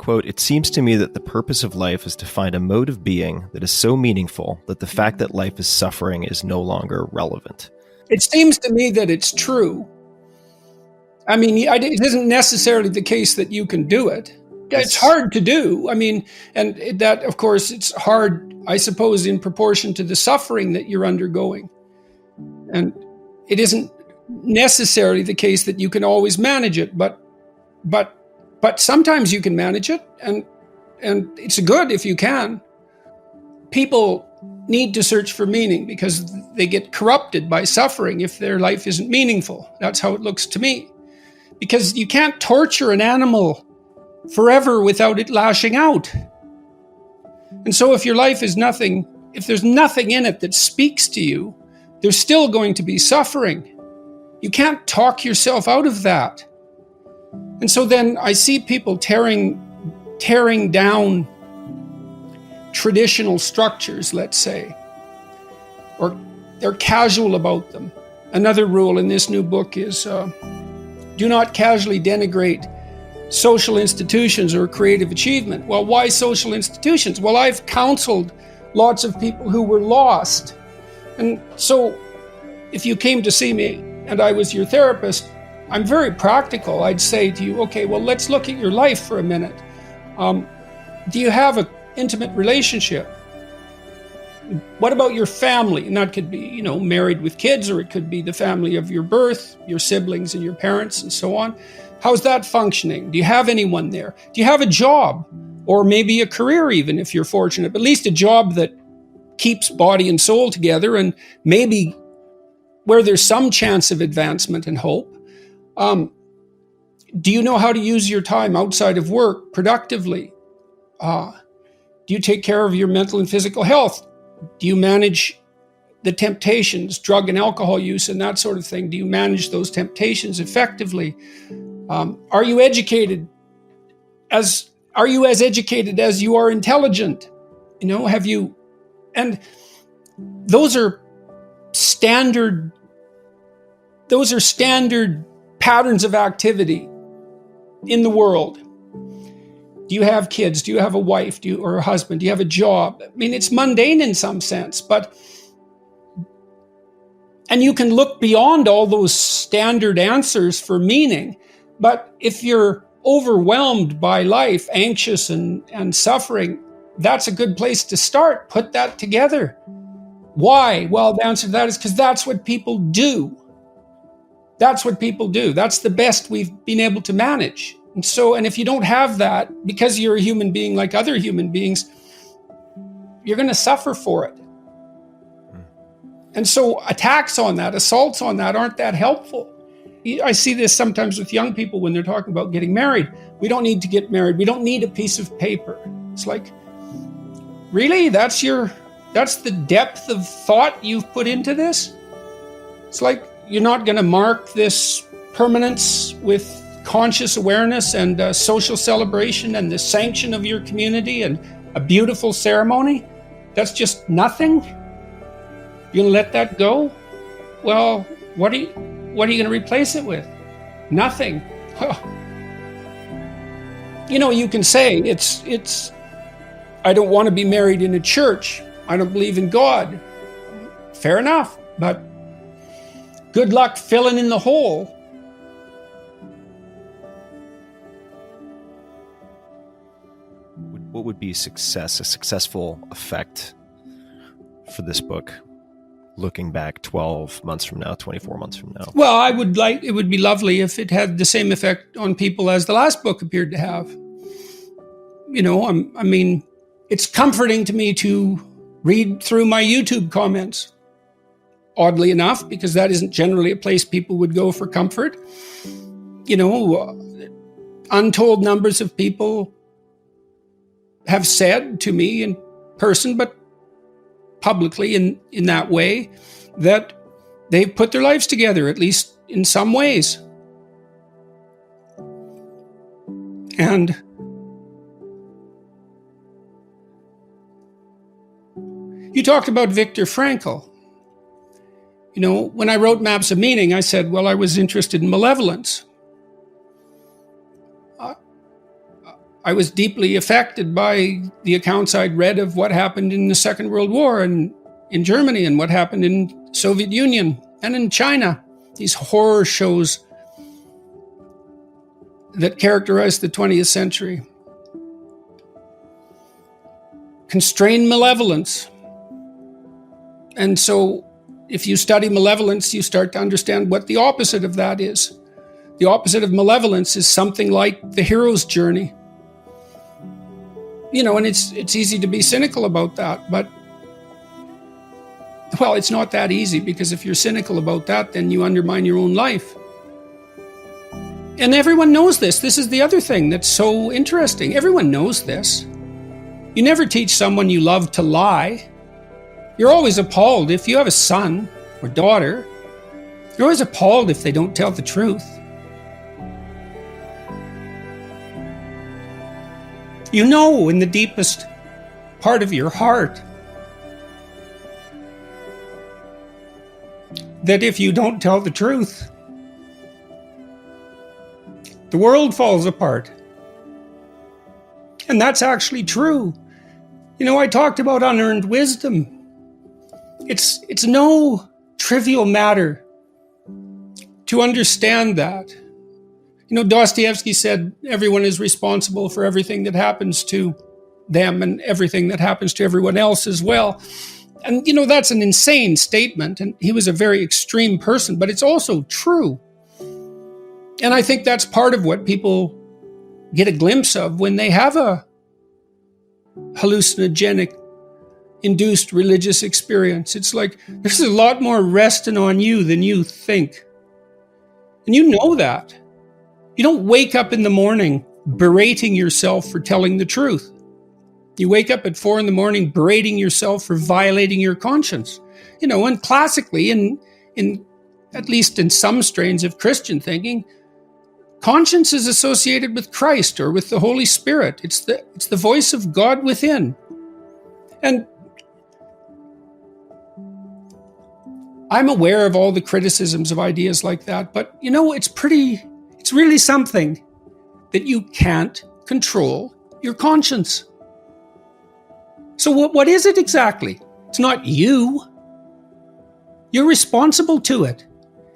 Quote, "It seems to me that the purpose of life is to find a mode of being that is so meaningful that the fact that life is suffering is no longer relevant." It seems to me that it's true. I mean, it isn't necessarily the case that you can do it. It's hard to do. I mean, and that, of course, it's hard, I suppose, in proportion to the suffering that you're undergoing. And it isn't necessarily the case that you can always manage it, but sometimes you can manage it, and it's good if you can. People need to search for meaning because they get corrupted by suffering if their life isn't meaningful. That's how it looks to me. Because you can't torture an animal forever without it lashing out. And so if your life is nothing, if there's nothing in it that speaks to you, there's still going to be suffering. You can't talk yourself out of that. And so then I see people tearing down traditional structures, let's say, or they're casual about them. Another rule in this new book is do not casually denigrate social institutions or creative achievement. Well, why social institutions? Well, I've counseled lots of people who were lost. And so if you came to see me and I was your therapist, I'm very practical. I'd say to you, okay, well, let's look at your life for a minute. Do you have an intimate relationship? What about your family? And that could be, married with kids, or it could be the family of your birth, your siblings and your parents and so on. How's that functioning? Do you have anyone there? Do you have a job, or maybe a career even if you're fortunate, but at least a job that keeps body and soul together and maybe where there's some chance of advancement and hope? Do you know how to use your time outside of work productively? Do you take care of your mental and physical health? Do you manage the temptations, drug and alcohol use and that sort of thing? Do you manage those temptations effectively? Are you educated? Are you as educated as you are intelligent? Have you? And those are standard patterns of activity in the world. Do you have kids? Do you have a wife? Or a husband? Do you have a job? I mean, it's mundane in some sense, and you can look beyond all those standard answers for meaning. But if you're overwhelmed by life, anxious and suffering, that's a good place to start. Put that together. Why? Well, the answer to that is because that's what people do. That's what people do. That's the best we've been able to manage. And if you don't have that, because you're a human being like other human beings, you're going to suffer for it. And so attacks on that, assaults on that aren't that helpful. I see this sometimes with young people when they're talking about getting married. We don't need to get married. We don't need a piece of paper. It's like, really? That's the depth of thought you've put into this? It's like you're not going to mark this permanence with conscious awareness and social celebration and the sanction of your community and a beautiful ceremony? That's just nothing? You're going to let that go? Well, what are you going to replace it with? Nothing. You can say it's I don't want to be married in a church. I don't believe in God. Fair enough, but good luck filling in the hole. What would be a successful effect for this book, looking back 12 months from now, 24 months from now? Well, it would be lovely if it had the same effect on people as the last book appeared to have. I mean, it's comforting to me to read through my YouTube comments, oddly enough, because that isn't generally a place people would go for comfort. Untold numbers of people have said to me in person, but publicly in that way, that they've put their lives together, at least in some ways. And you talked about Viktor Frankl. When I wrote Maps of Meaning, I said, well, I was interested in malevolence. I was deeply affected by the accounts I'd read of what happened in the Second World War and in Germany and what happened in Soviet Union and in China. These horror shows that characterized the 20th century. Constrained malevolence. And so if you study malevolence, you start to understand what the opposite of that is. The opposite of malevolence is something like the hero's journey. And it's easy to be cynical about that, but well, it's not that easy, because if you're cynical about that, then you undermine your own life. And everyone knows this. This is the other thing that's so interesting. Everyone knows this. You never teach someone you love to lie. You're always appalled if you have a son or daughter. You're always appalled if they don't tell the truth. You know in the deepest part of your heart that if you don't tell the truth, the world falls apart. And that's actually true. I talked about unearned wisdom. It's no trivial matter to understand that. Dostoevsky said everyone is responsible for everything that happens to them and everything that happens to everyone else as well. And, that's an insane statement. And he was a very extreme person, but it's also true. And I think that's part of what people get a glimpse of when they have a hallucinogenic induced religious experience. It's like, there's a lot more resting on you than you think. And you know that. You don't wake up in the morning berating yourself for telling the truth. You wake up at 4 a.m. berating yourself for violating your conscience. And classically, in at least in some strains of Christian thinking, conscience is associated with Christ or with the Holy Spirit. It's the voice of God within. And I'm aware of all the criticisms of ideas like that, but it's really something that you can't control your conscience. So what is it exactly? It's not you. You're responsible to it.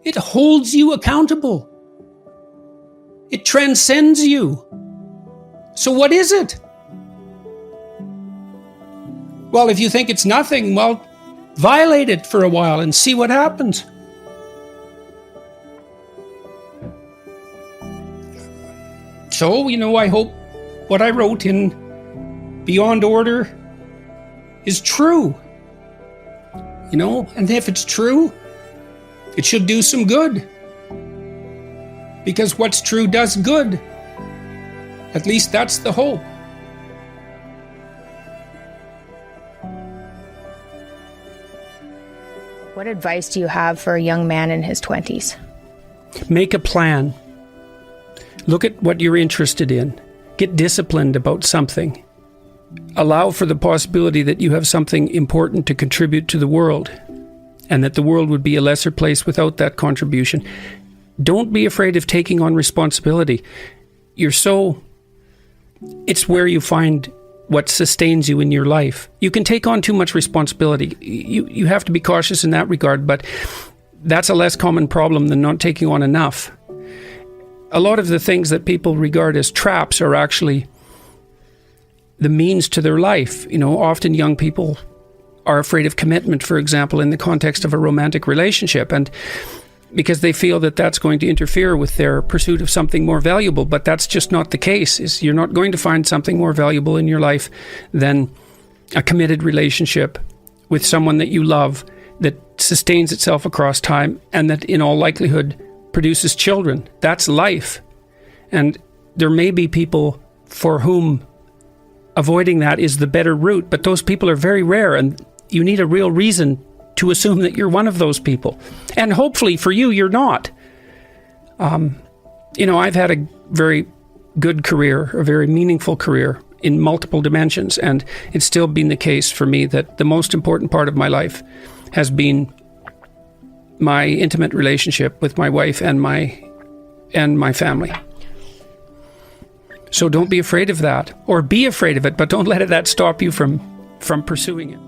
It holds you accountable. It transcends you. So what is it? Well, if you think it's nothing, well, violate it for a while and see what happens. So, I hope what I wrote in Beyond Order is true. And if it's true, it should do some good. Because what's true does good. At least that's the hope. What advice do you have for a young man in his 20s? Make a plan. Look at what you're interested in. Get disciplined about something. Allow for the possibility that you have something important to contribute to the world, and that the world would be a lesser place without that contribution. Don't be afraid of taking on responsibility. It's where you find what sustains you in your life. You can take on too much responsibility. You have to be cautious in that regard, but that's a less common problem than not taking on enough. A lot of the things that people regard as traps are actually the means to their life. Often young people are afraid of commitment, for example, in the context of a romantic relationship, and because they feel that that's going to interfere with their pursuit of something more valuable. But that's just not the case. You're not going to find something more valuable in your life than a committed relationship with someone that you love, that sustains itself across time, and that in all likelihood produces children. That's life. And there may be people for whom avoiding that is the better route, but those people are very rare, and you need a real reason to assume that you're one of those people. And hopefully for you, you're not. I've had a very good career, a very meaningful career in multiple dimensions, and it's still been the case for me that the most important part of my life has been my intimate relationship with my wife and my family. So don't be afraid of that, or be afraid of it, but don't let that stop you from pursuing it.